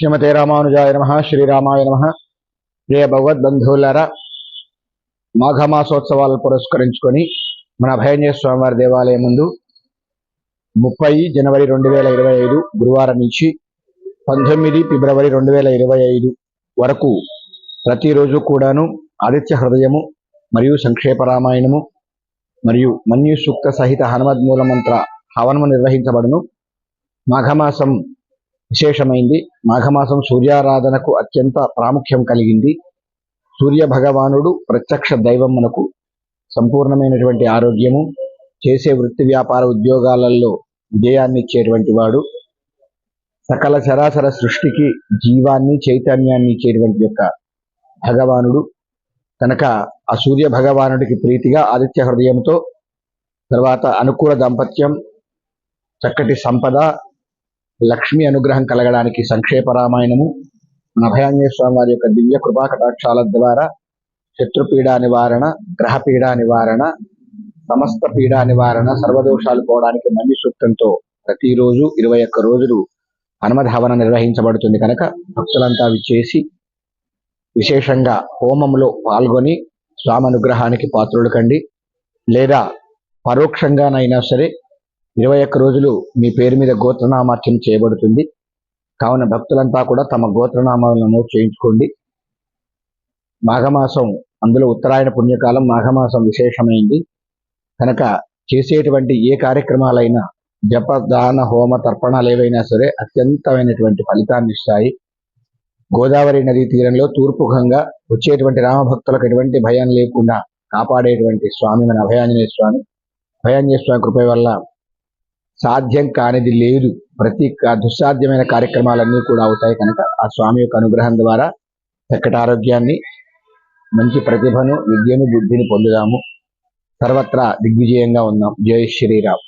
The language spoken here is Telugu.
శ్రీమతే రామానుజాయ నమః. శ్రీరామాయ నమః. ప్రియ భగవద్బంధువులారా, మాఘమాసోత్సవాలను పురస్కరించుకొని మన అభయాంజనేయ స్వామివారి దేవాలయం ముందు 30 జనవరి 2025 గురువారం నుంచి 19 ఫిబ్రవరి 2025 వరకు ప్రతిరోజు కూడాను ఆదిత్య హృదయము మరియు సంక్షేప రామాయణము మరియు మన్యు సూక్త సహిత హనుమద్ మూలమంత్ర హవనము నిర్వహించబడును. మాఘమాసం విశేషమైంది. మాఘమాసం సూర్యారాధనకు అత్యంత ప్రాముఖ్యం కలిగింది. సూర్య భగవానుడు ప్రత్యక్ష దైవం. మనకు సంపూర్ణమైనటువంటి ఆరోగ్యము, చేసే వృత్తి వ్యాపార ఉద్యోగాలలో విజయాన్ని ఇచ్చేటువంటి వాడు, సకల చరాచర సృష్టికి జీవాన్ని చైతన్యాన్ని ఇచ్చేటువంటి యొక్క భగవానుడు కనుక ఆ సూర్య భగవానుడికి ప్రీతిగా ఆదిత్య హృదయంతో, తర్వాత అనుకూల దాంపత్యం, చక్కటి సంపద, లక్ష్మి అనుగ్రహం కలగడానికి సంక్షేప రామాయణము, మన అభయాంజనేయ స్వామి వారి యొక్క దివ్య కృపా కటాక్షాల ద్వారా శత్రుపీడా నివారణ, గ్రహపీడా నివారణ, సమస్త పీడా నివారణ, సర్వదోషాలు పోవడానికి మన్యు సూక్తంతో ప్రతిరోజు 21 రోజులు హనుమద్ హవన నిర్వహించబడుతుంది. కనుక భక్తులంతా విచ్చేసి విశేషంగా హోమంలో పాల్గొని స్వామి అనుగ్రహానికి పాత్రులు కండి. లేదా పరోక్షంగానైనా సరే 21 రోజులు మీ పేరు మీద గోత్రనామార్చన చేయబడుతుంది. కావున భక్తులంతా కూడా తమ గోత్రనామాలను నమోదు చేయించుకోండి. మాఘమాసం, అందులో ఉత్తరాయణ పుణ్యకాలం, మాఘమాసం విశేషమైంది కనుక చేసేటువంటి ఏ కార్యక్రమాలైనా, జప దాన హోమ తర్పణాలు ఏవైనా సరే అత్యంతమైనటువంటి ఫలితాన్ని ఇస్తాయి. గోదావరి నదీ తీరంలో తూర్పుముఖంగా వచ్చేటువంటి రామభక్తులకు ఎటువంటి భయం లేకుండా కాపాడేటువంటి స్వామి మన అభయాంజనేయ స్వామి. అభయాంజనేయ స్వామి కృప వల్ల సాధ్యం కానిది లేదు. ప్రతి దుస్సాధ్యమైన కార్యక్రమాలన్నీ కూడా అవుతాయి. కనుక ఆ స్వామి యొక్క అనుగ్రహం ద్వారా చక్కటి ఆరోగ్యాన్ని, మంచి ప్రతిభను, విద్యను, బుద్ధిని పొందుదాము. సర్వత్రా దిగ్విజయంగా ఉందాం. జై శ్రీరామ్.